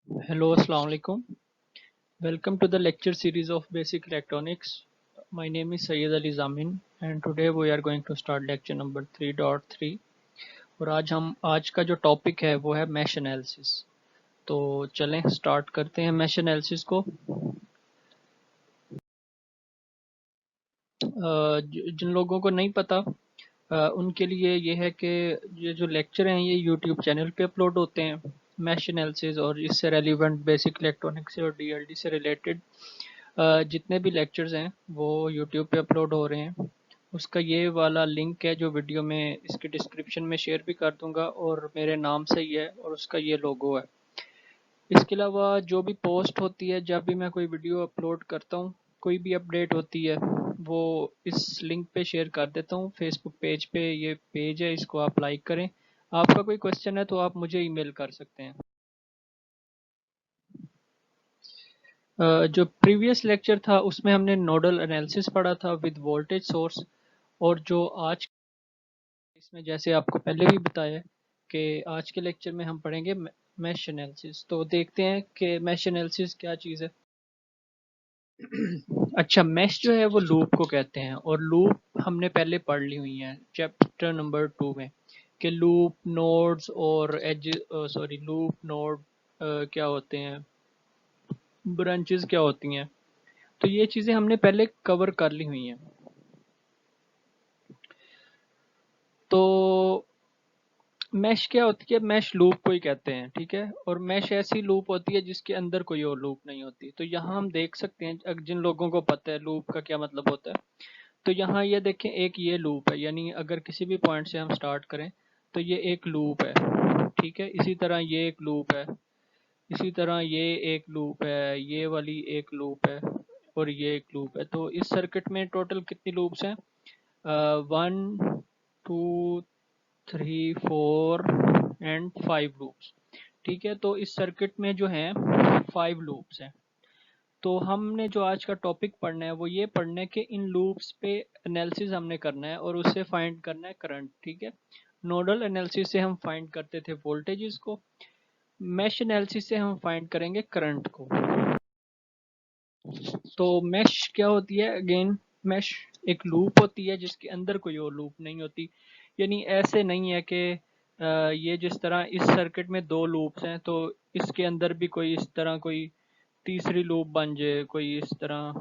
Hello, Assalamu alaikum. Welcome to the lecture series of Basic Electronics. My name is Sayyid Ali Zamin and today we are going to start lecture number 3.3 और आज का जो topic है वो है mesh analysis. तो चलें start करते हैं मैश एनालिसिस को। जिन लोगों को नहीं पता उनके लिए ये है कि ये जो लेक्चर हैं ये यूट्यूब चैनल पे अपलोड होते हैं। मैश एनालिसिस और इससे रेलिवेंट बेसिक इलेक्ट्रॉनिक्स से और डीएलडी से रिलेटेड जितने भी लेक्चर्स हैं वो यूट्यूब पे अपलोड हो रहे हैं। उसका ये वाला लिंक है जो वीडियो में इसके डिस्क्रिप्शन में शेयर भी कर दूंगा और मेरे नाम से ही है और उसका ये लोगो है। इसके अलावा जो भी पोस्ट होती है, जब भी मैं कोई वीडियो अपलोड करता हूँ, कोई भी अपडेट होती है, वो इस लिंक पे शेयर कर देता हूँ। फेसबुक पेज पे ये पेज है, इसको आप लाइक करें। आपका कोई क्वेश्चन है तो आप मुझे ईमेल कर सकते हैं। जो प्रीवियस लेक्चर था उसमें हमने नोडल एनालिसिस पढ़ा था विद वोल्टेज सोर्स, और जो आज इसमें जैसे आपको पहले भी बताया कि आज के लेक्चर में हम पढ़ेंगे मैश एनालिसिस। तो देखते हैं कि मैश एनालिसिस क्या चीज़ है। अच्छा, मैश जो है वो लूप को कहते हैं और लूप हमने पहले पढ़ ली हुई है चैप्टर नंबर 2 में कि लूप नोड्स और एज लूप नोड क्या होते हैं, ब्रांचेस क्या होती हैं। तो ये चीज़ें हमने पहले कवर कर ली हुई हैं। तो मैश क्या होती है? मैश लूप को ही कहते हैं, ठीक है। और मैश ऐसी लूप होती है जिसके अंदर कोई और लूप नहीं होती। तो यहाँ हम देख सकते हैं, जिन लोगों को पता है लूप का क्या मतलब होता है, तो यहाँ ये देखें, एक ये लूप है, यानी अगर किसी भी पॉइंट से हम स्टार्ट करें तो ये एक लूप है, ठीक है। इसी तरह ये एक लूप है, इसी तरह ये एक लूप है, ये वाली एक लूप है और ये एक लूप है। तो इस सर्किट में टोटल कितनी लूप्स हैं? 1 2 3 4 एंड 5 लूप्स, ठीक है। तो इस सर्किट में जो है 5 लूप्स हैं। तो हमने जो आज का टॉपिक पढ़ना है वो ये पढ़ना है कि इन लूप्स पे एनालिसिस हमने करना है और उससे फाइंड करना है करंट, ठीक है। नोडल एनालिसिस से हम फाइंड करते थे वोल्टेजेस को, मैश एनालिसिस से हम फाइंड करेंगे करंट को। तो मैश क्या होती है? अगेन, मैश एक लूप होती है जिसके अंदर कोई और लूप नहीं होती। यानी ऐसे नहीं है कि ये जिस तरह इस सर्किट में 2 लूप्स हैं तो इसके अंदर भी कोई इस तरह कोई तीसरी लूप बन जाए, कोई इस तरह,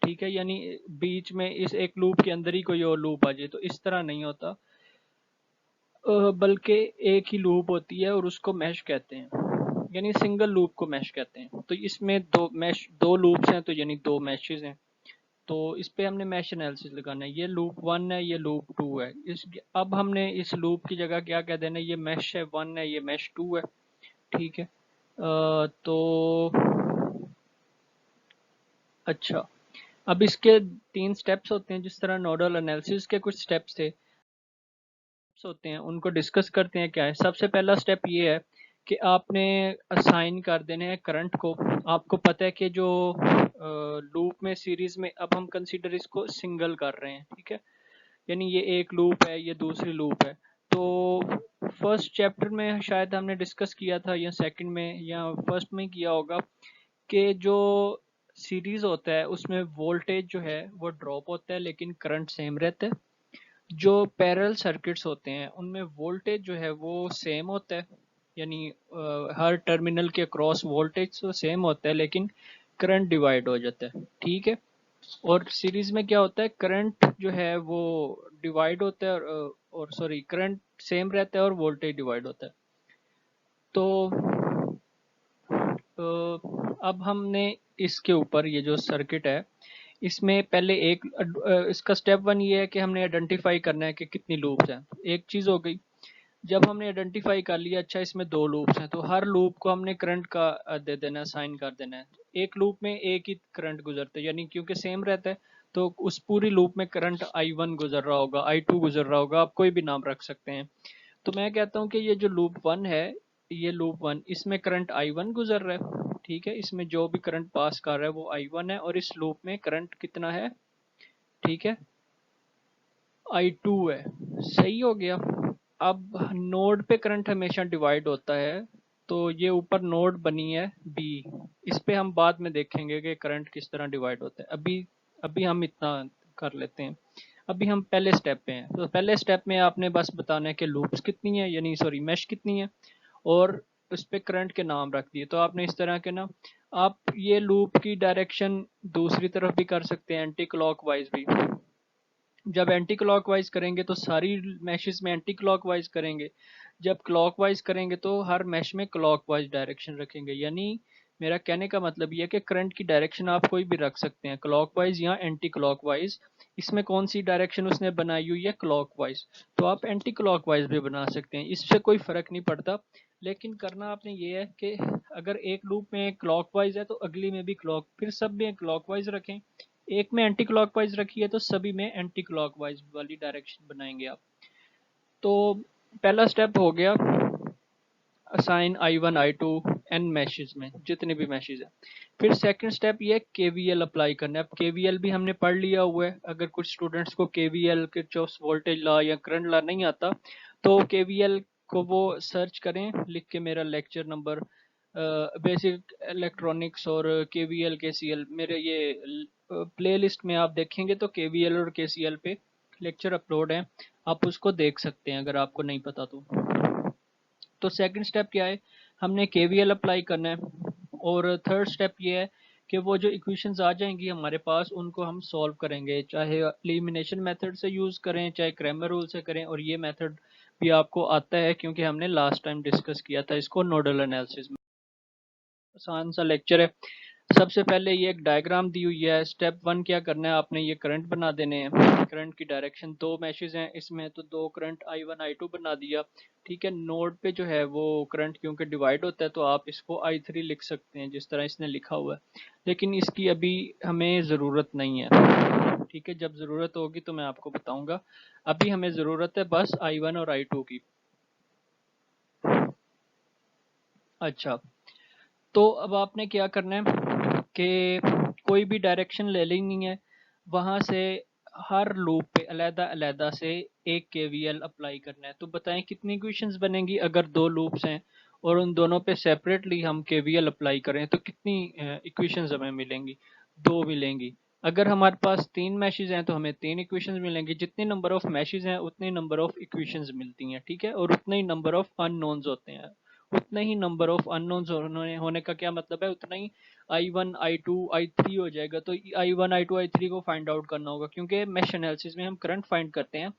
ठीक है। यानी बीच में इस एक लूप के अंदर ही कोई और लूप आ जाए, तो इस तरह नहीं होता। बल्कि एक ही लूप होती है और उसको मैश कहते हैं, यानी सिंगल लूप को मैश कहते हैं। तो इसमें दो लूप्स हैं, तो यानी 2 मैशेस हैं। तो इस पे हमने मैश एनालिसिस लगाना है। ये लूप 1 है, ये लूप 2 है। अब हमने इस लूप की जगह क्या कह देना है? ये मैश है 1 है, ये मैश 2 है, ठीक है। तो अच्छा, अब इसके 3 स्टेप्स होते हैं। जिस तरह नोडल एनालिसिस के कुछ स्टेप्स थे होते हैं, उनको डिस्कस करते हैं। क्या है? सबसे पहला स्टेप ये है कि आपने असाइन कर देने हैं करंट को। आपको पता है कि जो लूप में सीरीज में, अब हम कंसीडर इसको सिंगल कर रहे हैं, ठीक है। यानी ये एक लूप है, ये दूसरी लूप है। तो फर्स्ट चैप्टर में शायद हमने डिस्कस किया था, या सेकंड में या फर्स्ट में किया होगा, कि जो सीरीज होता है उसमें वोल्टेज जो है वो ड्रॉप होता है लेकिन करंट सेम रहता है। जो पैरेलल सर्किट्स होते हैं उनमें वोल्टेज जो है वो सेम होता है, यानी हर टर्मिनल के क्रॉस वोल्टेज तो सेम होता है लेकिन करंट डिवाइड हो जाता है, ठीक है। और सीरीज में क्या होता है? करंट जो है वो डिवाइड होता है और सॉरी, करंट सेम रहता है और वोल्टेज डिवाइड होता है। तो अब हमने इसके ऊपर ये जो सर्किट है इसमें पहले इसका स्टेप 1 ये है कि हमने आइडेंटिफाई करना है कि कितनी लूप्स हैं। एक चीज़ हो गई। जब हमने आइडेंटिफाई कर लिया, अच्छा इसमें 2 लूप्स हैं, तो हर लूप को हमने करंट का दे देना है, साइन कर देना है। एक लूप में एक ही करंट गुजरता है, यानी क्योंकि सेम रहता है तो उस पूरी लूप में करंट I1 गुजर रहा होगा, I2 गुजर रहा होगा, आप कोई भी नाम रख सकते हैं। तो मैं कहता हूँ कि ये जो लूप 1 है, ये लूप 1, इसमें करंट I1 गुजर रहा है, ठीक है। इसमें जो भी करंट पास कर रहा है वो I1 है और इस लूप में करंट कितना है? ठीक है, I2 है। सही हो गया। अब नोड पे करंट हमेशा डिवाइड होता है तो ये ऊपर नोड बनी है बी, इस पे हम बाद में देखेंगे कि करंट किस तरह डिवाइड होता है। अभी अभी हम इतना कर लेते हैं। अभी हम पहले स्टेप पे हैं। तो पहले स्टेप में आपने बस बताना है कि लूप्स कितनी है, यानी सॉरी मैश कितनी है, और उस पे करंट के नाम रख दिए। तो आपने इस तरह के ना, आप ये लूप की डायरेक्शन दूसरी तरफ भी कर सकते हैं, एंटी क्लॉकवाइज भी। जब एंटी क्लॉकवाइज करेंगे तो सारी मैशेस में एंटी क्लॉकवाइज करेंगे, जब क्लॉकवाइज करेंगे तो हर मैश में क्लॉकवाइज डायरेक्शन रखेंगे। यानी मेरा कहने का मतलब ये है कि करंट की डायरेक्शन आप कोई भी रख सकते हैं, क्लॉकवाइज या एंटी क्लॉकवाइज। इसमें कौन सी डायरेक्शन उसने बनाई हुई है, क्लॉकवाइज, तो आप एंटी क्लॉकवाइज भी बना सकते हैं, इससे कोई फर्क नहीं पड़ता। लेकिन करना आपने ये है कि अगर एक लूप में क्लॉकवाइज है तो अगली में भी क्लॉक, फिर सब में क्लॉकवाइज रखें। एक में एंटी क्लॉकवाइज रखी है तो सभी में एंटी क्लॉकवाइज वाली डायरेक्शन बनाएंगे आप। तो पहला स्टेप हो गया assign I1 I2 N meshes में, जितने भी मैशेज है। फिर सेकंड स्टेप ये KVL अप्लाई करना है। अब KVL भी हमने पढ़ लिया हुआ है। अगर कुछ स्टूडेंट्स को KVL किरचॉफ्स वोल्टेज लॉ या करंट लॉ नहीं आता तो KVL को वो सर्च करें, लिख के मेरा लेक्चर नंबर बेसिक इलेक्ट्रॉनिक्स और KVL KCL, मेरे ये प्लेलिस्ट में आप देखेंगे तो KVL और KCL पे लेक्चर अपलोड है, आप उसको देख सकते हैं अगर आपको नहीं पता तो। तो सेकंड स्टेप क्या है, हमने KVL अप्लाई करना है। और थर्ड स्टेप ये है कि वो जो इक्वेशंस आ जाएंगी हमारे पास उनको हम सॉल्व करेंगे, चाहे एलिमिनेशन मेथड से यूज़ करें चाहे क्रैमर रूल से करें। और ये मेथड भी आपको आता है क्योंकि हमने लास्ट टाइम डिस्कस किया था इसको नोडल एनालिसिस में। आसान सा लेक्चर है। सबसे पहले ये एक डायग्राम दी हुई है। स्टेप वन क्या करना है, आपने ये करंट बना देने हैं। करंट की डायरेक्शन, दो मैशेज हैं इसमें तो दो करंट I1 I2 बना दिया। ठीक है, नोड पे जो है वो करंट क्योंकि डिवाइड होता है तो आप इसको I3 लिख सकते हैं जिस तरह इसने लिखा हुआ है, लेकिन इसकी अभी हमें ज़रूरत नहीं है। ठीक है, जब ज़रूरत होगी तो मैं आपको बताऊंगा। अभी हमें ज़रूरत है बस I1 और I2 की। अच्छा, तो अब आपने क्या करना है कि कोई भी डायरेक्शन ले लेनी है, वहां से हर लूप पे अलहदा अलहदा से एक KVL अप्लाई करना है। तो बताएं कितनी इक्वेशंस बनेंगी अगर दो लूप्स हैं और उन दोनों पे सेपरेटली हम KVL अप्लाई करें तो कितनी इक्वेशंस हमें मिलेंगी, दो मिलेंगी। अगर हमारे पास तीन मैशेज हैं तो हमें तीन इक्वेशंस मिलेंगी। जितने नंबर ऑफ मैशेज हैं उतने नंबर ऑफ इक्वेशंस मिलती हैं। ठीक है, और उतने ही नंबर ऑफ अननोन्स होते हैं। उतने ही नंबर ऑफ अननोन्स होने का क्या मतलब है, उतना ही I1 I2 I3 हो जाएगा। तो I1 I2 I3 को फाइंड आउट करना होगा क्योंकि मैश एनालिसिस में हम करंट फाइंड करते हैं।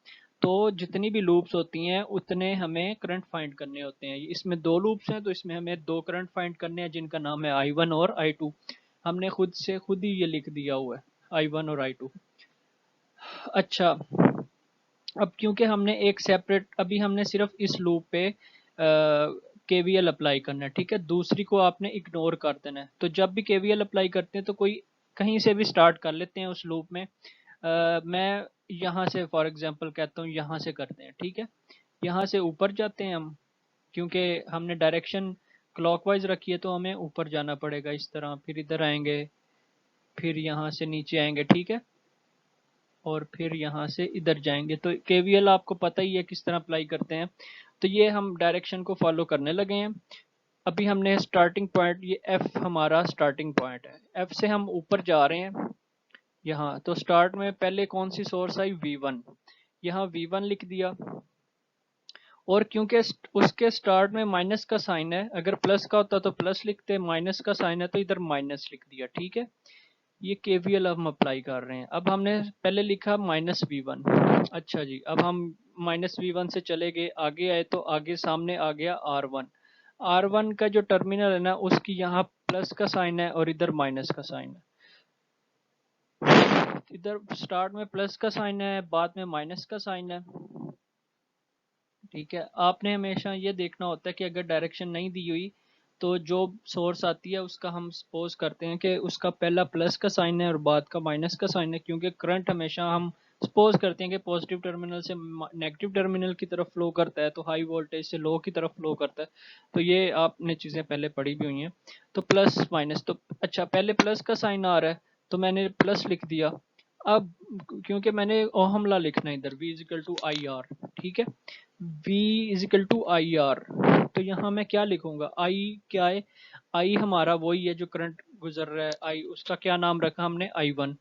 तो जितनी भी लूप्स होती हैं उतने हमें करंट फाइंड करने होते हैं। इसमें दो लूप्स हैं तो इसमें हमें दो करंट फाइंड करने हैं जिनका नाम है I1 और I2। हमने खुद से खुद ही ये लिख दिया हुआ है I1 और I2। अच्छा, अब क्योंकि हमने एक सेपरेट, अभी हमने सिर्फ इस लूप पे KVL अप्लाई करना है। ठीक है, दूसरी को आपने इग्नोर कर देना है। तो जब भी KVL अप्लाई करते हैं तो कोई कहीं से भी स्टार्ट कर लेते हैं उस लूप में। मैं यहाँ से फॉर एग्जांपल कहता हूँ, यहाँ से करते हैं। ठीक है, यहाँ से ऊपर जाते हैं हम, क्योंकि हमने डायरेक्शन क्लॉकवाइज रखी है तो हमें ऊपर जाना पड़ेगा इस तरह, फिर इधर आएंगे, फिर यहाँ से नीचे आएंगे। ठीक है, और फिर यहाँ से इधर जाएंगे। तो KVL आपको पता ही है किस तरह अप्लाई करते हैं। तो ये हम डायरेक्शन को फॉलो करने लगे हैं। अभी हमने स्टार्टिंग पॉइंट, ये F हमारा स्टार्टिंग पॉइंट है। F से हम ऊपर जा रहे हैं यहाँ। तो स्टार्ट में पहले कौन सी सोर्स आई, V1। यहाँ V1 लिख दिया। और क्योंकि उसके स्टार्ट में माइनस का साइन है, अगर प्लस का होता तो प्लस लिखते, माइनस का साइन है तो इधर माइनस लिख दिया। ठीक है, ये KVL हम अप्लाई कर रहे हैं। अब हमने पहले लिखा -V1। अच्छा जी, अब हम -V1 से चले गए, आगे आए तो आगे सामने आ गया R1। R1 का जो टर्मिनल है ना, उसकी यहाँ प्लस का साइन है और इधर माइनस का साइन है। इधर स्टार्ट में प्लस का साइन है, बाद में माइनस का साइन है। ठीक है, आपने हमेशा ये देखना होता है कि अगर डायरेक्शन नहीं दी हुई तो जो सोर्स आती है उसका हम सपोज करते हैं कि उसका पहला प्लस का साइन है और बाद का माइनस का साइन है, क्योंकि करंट हमेशा हम सपोज करते हैं कि पॉजिटिव टर्मिनल से नेगेटिव टर्मिनल की तरफ फ्लो करता है, तो हाई वोल्टेज से लो की तरफ फ्लो करता है। तो ये आपने चीज़ें पहले पढ़ी भी हुई हैं। तो प्लस माइनस, तो अच्छा पहले प्लस का साइन आ रहा है तो मैंने प्लस लिख दिया। अब क्योंकि मैंने ओहम लॉ लिखना है इधर, V = IR। ठीक है, V is equal to I R. तो यहाँ मैं क्या लिखूंगा, आई क्या है, आई हमारा वही है जो करंट गुजर रहा है, आई उसका क्या नाम रखा हमने, आई वन।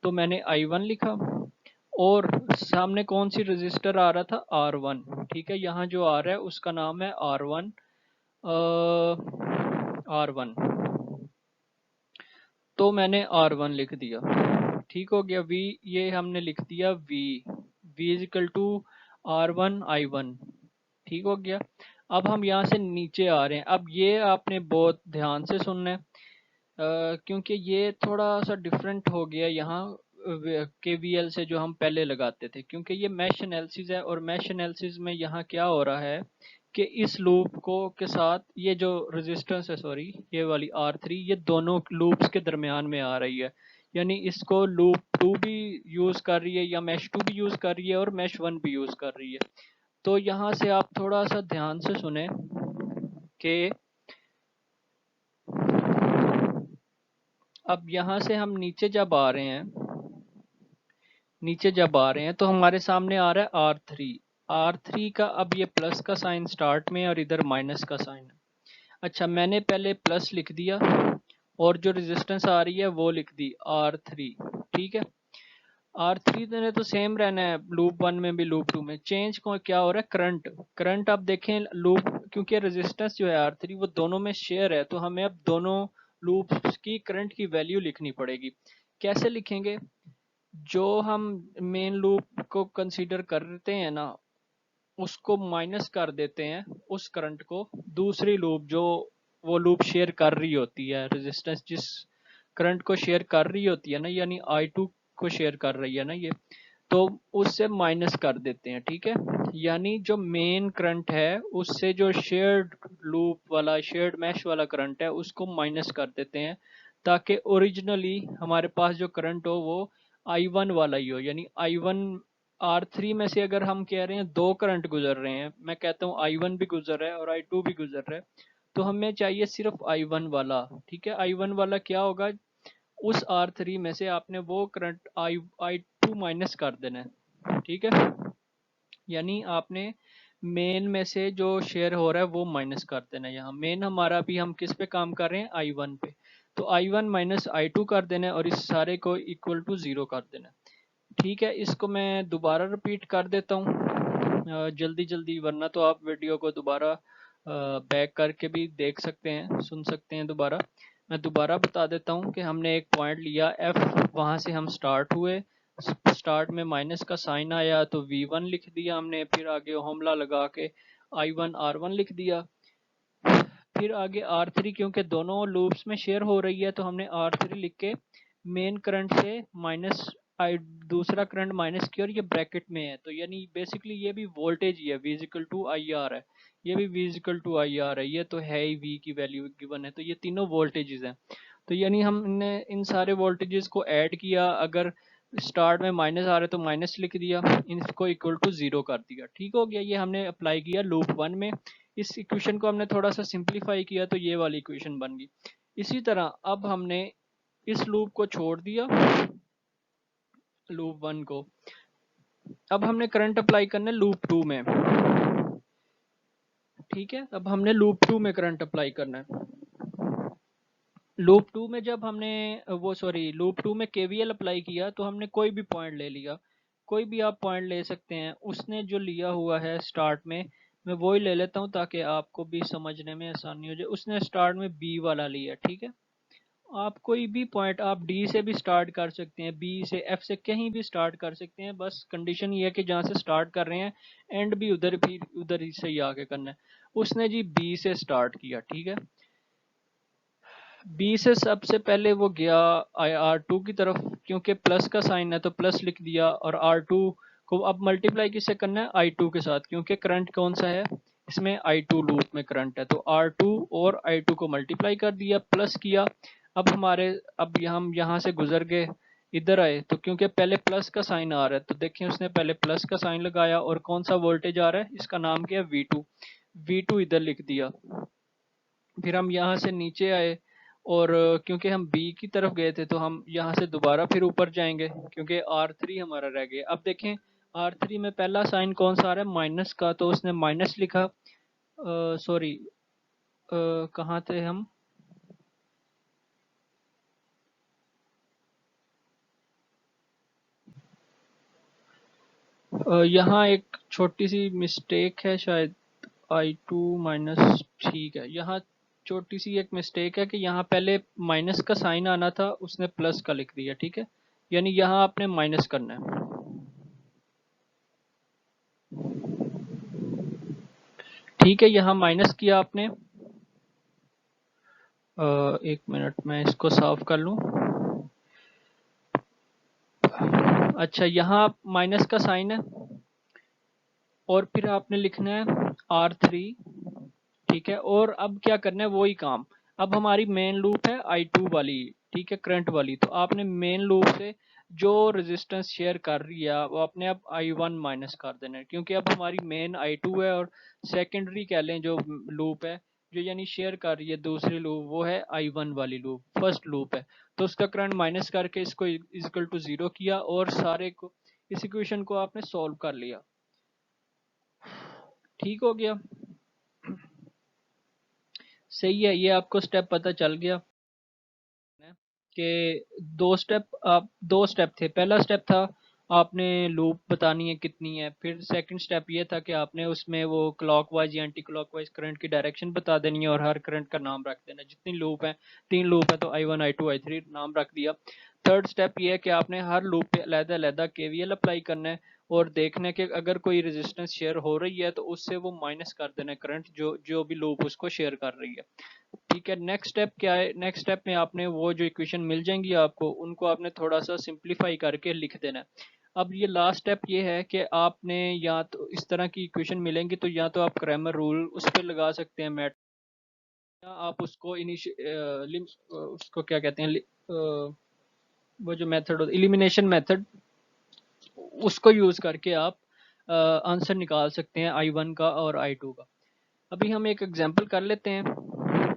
तो मैंने आई वन लिखा, और सामने कौन सी रजिस्टर आ रहा था, आर वन। ठीक है, यहाँ जो आ रहा है उसका नाम है आर वन, आर वन। तो मैंने आर वन लिख दिया, ठीक हो गया। वी ये हमने लिख दिया, V is equal to R one I one, ठीक हो गया। अब हम यहाँ से नीचे आ रहे हैं, अब ये आपने बहुत ध्यान से सुनना है, क्योंकि ये थोड़ा सा डिफरेंट हो गया यहाँ केवीएल से जो हम पहले लगाते थे, क्योंकि ये मैश एनालिसिस है, और मैश एनालिसिस में यहाँ क्या हो रहा है कि इस लूप को के साथ ये जो रेजिस्टेंस है, सॉरी ये वाली आर थ्री, ये दोनों लूप्स के दरमियान में आ रही है, यानी इसको लूप टू भी यूज कर रही है, या मैश टू भी यूज कर रही है, और मैश वन भी यूज कर रही है। तो यहाँ से आप थोड़ा सा ध्यान से सुने कि अब यहाँ से हम नीचे जब आ रहे हैं, नीचे जब आ रहे हैं तो हमारे सामने आ रहा है आर थ्री। आर थ्री का अब ये प्लस का साइन स्टार्ट में और इधर माइनस का साइन है। अच्छा, मैंने पहले प्लस लिख दिया, और जो रेजिस्टेंस आ रही है वो लिख दी आर थ्री। ठीक है, आर थ्री ने तो सेम रहना है, लूप वन में भी लूप टू में। चेंज को क्या हो रहा है, करंट। करंट आप देखें लूप, क्योंकि रेजिस्टेंस जो है आर थ्री वो दोनों में शेयर है, तो हमें अब दोनों लूप्स की करंट की वैल्यू लिखनी पड़ेगी। कैसे लिखेंगे, जो हम मेन लूप को कंसीडर करते हैं ना, उसको माइनस कर देते हैं, उस करंट को, दूसरी लूप जो वो लूप शेयर कर रही होती है, रेजिस्टेंस जिस करंट को शेयर कर रही होती है ना, यानी आई टू को शेयर कर रही है ना ये, तो उससे माइनस कर देते हैं। ठीक है, यानी जो मेन करंट है उससे जो शेयर्ड लूप वाला, शेयर्ड मैश वाला करंट है, उसको माइनस कर देते हैं, ताकि ओरिजिनली हमारे पास जो करंट हो वो आई वन वाला ही हो। यानी आई वन, आर थ्री में से अगर हम कह रहे हैं दो करंट गुजर रहे हैं, मैं कहता हूँ आई वन भी गुजर रहा है और आई टू भी गुजर रहा है, तो हमें चाहिए सिर्फ आई वन वाला। ठीक है, आई वन वाला क्या होगा, उस आर थ्री में से आपने वो current I I two minus कर देना है। ठीक है, यानी आपने मेन में से जो शेयर हो रहा है वो माइनस कर देना है। यहाँ मेन हमारा भी हम किस पे काम कर रहे हैं, आई वन पे, तो I one minus I two कर देना है, और इस सारे को इक्वल टू जीरो कर देना है। ठीक है, इसको मैं दोबारा रिपीट कर देता हूँ जल्दी जल्दी, वरना तो आप वीडियो को दोबारा बैक करके भी देख सकते हैं, सुन सकते हैं दोबारा। मैं दोबारा बता देता हूँ कि हमने एक पॉइंट लिया एफ, वहाँ से हम स्टार्ट हुए, स्टार्ट में माइनस का साइन आया तो वी वन लिख दिया हमने, फिर आगे होमला लगा के आई वन आर वन लिख दिया, फिर आगे आर थ्री, क्योंकि दोनों लूप्स में शेयर हो रही है तो हमने आर थ्री लिख के मेन करंट से माइनस आई दूसरा करंट माइनस किया, और ये ब्रैकेट में है, तो यानी बेसिकली ये भी वोल्टेज ही है, V equal to I R है, ये भी V equal to I R है, ये तो है ही, V की वैल्यू गिवन है, तो ये तीनों वोल्टेजेस हैं। तो यानी हमने इन सारे वोल्टेजेस को ऐड किया, अगर स्टार्ट में माइनस आ रहा है तो माइनस लिख दिया, इनको इक्वल टू जीरो कर दिया। ठीक हो गया, ये हमने अप्लाई किया लूप वन में। इस इक्वेशन को हमने थोड़ा सा सिंप्लीफाई किया तो ये वाली इक्वेशन बन गई। इसी तरह अब हमने इस लूप को छोड़ दिया, लूप वन को, अब हमने करंट अप्लाई करना है लूप टू में। ठीक है, अब हमने लूप टू में करंट अप्लाई करना है। लूप टू में जब हमने वो सॉरी लूप टू में केवीएल अप्लाई किया, तो हमने कोई भी पॉइंट ले लिया, कोई भी आप पॉइंट ले सकते हैं, उसने जो लिया हुआ है स्टार्ट में, मैं वही ले लेता हूँ ताकि आपको भी समझने में आसानी हो जाए। उसने स्टार्ट में बी वाला लिया, ठीक है, आप कोई भी पॉइंट, आप डी से भी स्टार्ट कर सकते हैं, बी से, एफ से, कहीं भी स्टार्ट कर सकते हैं, बस कंडीशन ये है कि जहाँ से स्टार्ट कर रहे हैं एंड भी उधर भी उधर ही से ही आके करना है। उसने जी बी से स्टार्ट किया, ठीक है, बी से सबसे पहले वो गया आई आर टू की तरफ, क्योंकि प्लस का साइन है तो प्लस लिख दिया, और आर टू को अब मल्टीप्लाई किससे करना है, आई टू के साथ, क्योंकि करंट कौन सा है इसमें, आई टू लूप में करंट है, तो आर टू और आई टू को मल्टीप्लाई कर दिया, प्लस किया। अब हमारे, अब हम यहाँ से गुजर गए, इधर आए, तो क्योंकि पहले प्लस का साइन आ रहा है तो देखिए उसने पहले प्लस का साइन लगाया, और कौन सा वोल्टेज आ रहा है, इसका नाम क्या है, वी टू, वी टू इधर लिख दिया। फिर हम यहाँ से नीचे आए, और क्योंकि हम बी की तरफ गए थे तो हम यहाँ से दोबारा फिर ऊपर जाएंगे, क्योंकि आर थ्री हमारा रह गया। अब देखें R3 में पहला साइन कौन सा आ रहा है, माइनस का, तो उसने माइनस लिखा। सॉरी, कहाँ थे हम? यहाँ एक छोटी सी मिस्टेक है शायद, I2 माइनस, ठीक है, यहाँ छोटी सी एक मिस्टेक है कि यहाँ पहले माइनस का साइन आना था, उसने प्लस का लिख दिया, ठीक है, यानी यहाँ आपने माइनस करना है। ठीक है, यहाँ माइनस किया आपने। एक मिनट मैं इसको साफ कर लूँ। अच्छा, यहाँ माइनस का साइन है और फिर आपने लिखना है R3, ठीक है, और अब क्या करना है वही काम। अब हमारी मेन लूप है I2 वाली, ठीक है, करंट वाली, तो आपने मेन लूप से जो रेजिस्टेंस शेयर कर रही है वो आपने अब I1 माइनस कर देना है, क्योंकि अब हमारी मेन I2 है और सेकेंडरी कह लें जो लूप है, जो यानी शेयर कर रही है दूसरी लूप, वो है I1 वाली लूप, फर्स्ट लूप है। तो उसका करंट माइनस करके इसको इक्वल टू 0 किया और सारे को, इस इक्वेशन को आपने सॉल्व कर लिया। ठीक हो गया, सही है, ये आपको स्टेप पता चल गया कि दो स्टेप थे। पहला स्टेप था आपने लूप बतानी है कितनी है, फिर सेकंड स्टेप ये था कि आपने उसमें वो क्लॉकवाइज या एंटी क्लॉकवाइज करंट की डायरेक्शन बता देनी है और हर करंट का नाम रख देना। जितनी लूप है, 3 लूप है, तो I1 I2 I3 नाम रख दिया। थर्ड स्टेप ये है कि आपने हर लूप पे अलग-अलग KVL अप्लाई करना है और देखना है कि अगर कोई रेजिस्टेंस शेयर हो रही है तो उससे वो माइनस कर देना है करंट, जो जो भी लूप उसको शेयर कर रही है। ठीक है, नेक्स्ट स्टेप क्या है? नेक्स्ट स्टेप में आपने वो जो इक्वेशन मिल जाएंगी आपको, उनको आपने थोड़ा सा सिंप्लीफाई करके लिख देना है। अब ये लास्ट स्टेप ये है कि आपने या तो इस तरह की इक्वेशन मिलेंगी तो या तो आप क्रैमर रूल उस पर लगा सकते हैं मैट, या आप उसको उसको क्या कहते हैं, वो जो मेथड होता है इलिमिनेशन मेथड, उसको यूज करके आप आंसर निकाल सकते हैं I1 का और I2 का। अभी हम एक एग्जांपल कर लेते हैं,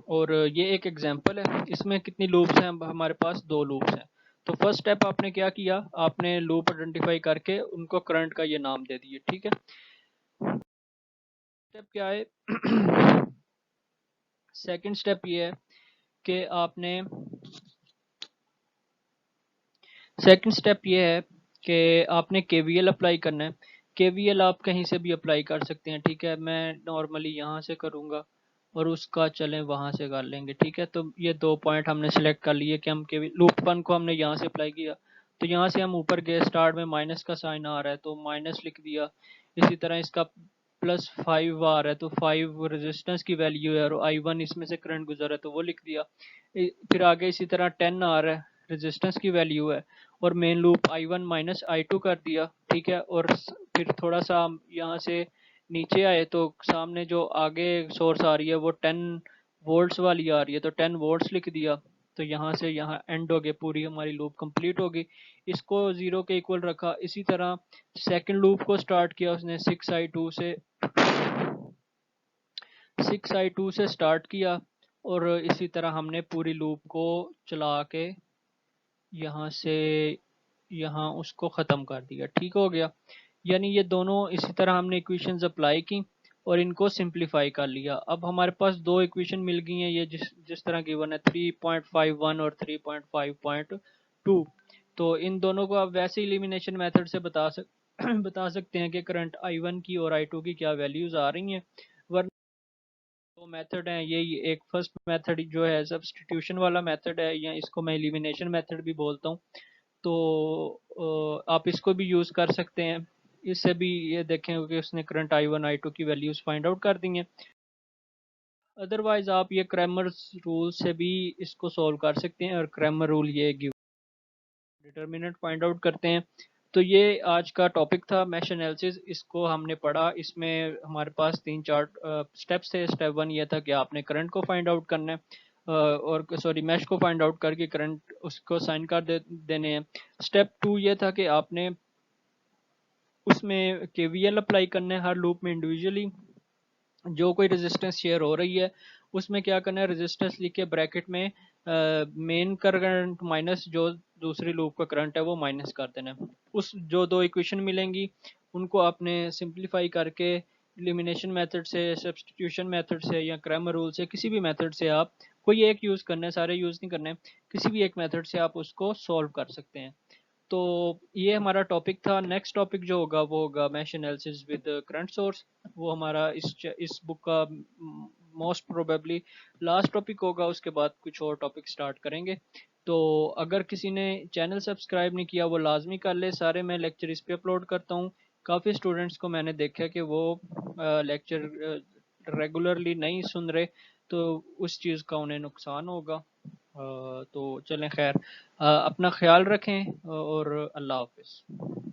और ये एक एग्जांपल है, इसमें कितनी लूप्स हैं? हमारे पास 2 लूप्स हैं। तो फर्स्ट स्टेप आपने क्या किया, आपने लूप आइडेंटिफाई करके उनको करंट का ये नाम दे दिए, ठीक है। स्टेप क्या है? सेकंड स्टेप ये है कि आपने सेकंड स्टेप ये है कि आपने केवीएल अप्लाई करना है। केवीएल आप कहीं से भी अप्लाई कर सकते हैं, ठीक है, मैं नॉर्मली यहाँ से करूँगा और उसका चलें वहाँ से कर लेंगे, ठीक है। तो ये 2 पॉइंट हमने सेलेक्ट कर लिए कि हम के लूप 1 को हमने यहाँ से अप्लाई किया, तो यहाँ से हम ऊपर गए, स्टार्ट में माइनस का साइन आ रहा है तो माइनस लिख दिया। इसी तरह इसका +5 आ रहा है तो 5 रेजिस्टेंस की वैल्यू है और I1 इसमें से करंट गुजर रहा है तो वो लिख दिया। फिर आगे इसी तरह 10 आ रहा है, रेजिस्टेंस की वैल्यू है, और main loop I1 minus I2 कर दिया, ठीक है। और फिर थोड़ा सा हम यहाँ से नीचे आए तो सामने जो आगे सोर्स आ रही है वो 10 वोल्ट्स वाली आ रही है, तो 10 वोल्ट्स लिख दिया। तो यहाँ से यहाँ एंड हो गया, पूरी हमारी लूप कंप्लीट हो गई। इसको 0 के इक्वल रखा। इसी तरह सेकंड लूप को स्टार्ट किया उसने 6i2 से स्टार्ट किया, और इसी तरह हमने पूरी लूप को चला के यहाँ से यहाँ उसको ख़त्म कर दिया, ठीक हो गया। यानी ये दोनों इसी तरह हमने इक्वेशंस अप्लाई की और इनको सिंप्लीफाई कर लिया। अब हमारे पास 2 इक्वेशन मिल गई हैं, ये जिस जिस तरह गिवन है 3.51 और 3.5.2। तो इन दोनों को आप वैसे इलिमिनेशन मेथड से बता सकते हैं कि करंट I1 की और I2 की क्या वैल्यूज आ रही हैं। वरना 2 मेथड हैं, यही एक फर्स्ट मेथड जो है सब्स्टिट्यूशन वाला मेथड है, या इसको मैं इलिमिनेशन मेथड भी बोलता हूँ। तो आप इसको भी यूज़ कर सकते हैं। इससे भी ये देखें कि उसने करंट I1 I2 की वैल्यूज़ फाइंड आउट कर दी हैं। अदरवाइज आप ये क्रैमर्स रूल से भी इसको सॉल्व कर सकते हैं, और क्रैमर रूल ये डिटर्मिनेंट फाइंड आउट करते हैं। तो ये आज का टॉपिक था, मैश एनालिसिस, इसको हमने पढ़ा। इसमें हमारे पास 3-4 स्टेप्स थे। स्टेप 1 ये था कि आपने करंट को फाइंड आउट करना है, और सॉरी मैश को फाइंड आउट करके करंट उसको साइन कर देने हैं। स्टेप 2 ये था कि आपने उसमें केवीएल अप्लाई करना है हर लूप में इंडिविजुअली। जो कोई रेजिस्टेंस शेयर हो रही है उसमें क्या करना है, रेजिस्टेंस लिख के ब्रैकेट में मेन करंट माइनस जो दूसरी लूप का करंट है वो माइनस कर देना है। उस जो 2 इक्वेशन मिलेंगी उनको आपने सिंप्लीफाई करके एलिमिनेशन मेथड से, सब्स्टिट्यूशन मेथड से या क्रैमर रूल से, किसी भी मेथड से आप, कोई एक यूज़ करना है, सारे यूज़ नहीं करने, किसी भी एक मेथड से आप उसको सॉल्व कर सकते हैं। तो ये हमारा टॉपिक था। नेक्स्ट टॉपिक जो होगा वो होगा mesh analysis with current source. वो हमारा इस बुक का मोस्ट प्रोबेबली लास्ट टॉपिक होगा, उसके बाद कुछ और टॉपिक स्टार्ट करेंगे। तो अगर किसी ने चैनल सब्सक्राइब नहीं किया वो लाजमी कर ले, सारे मैं लेक्चर इस पे अपलोड करता हूँ। काफ़ी स्टूडेंट्स को मैंने देखा कि वो लेक्चर रेगुलरली नहीं सुन रहे, तो उस चीज़ का उन्हें नुकसान होगा। तो चलें, खैर, अपना ख्याल रखें और अल्लाह हाफिज़।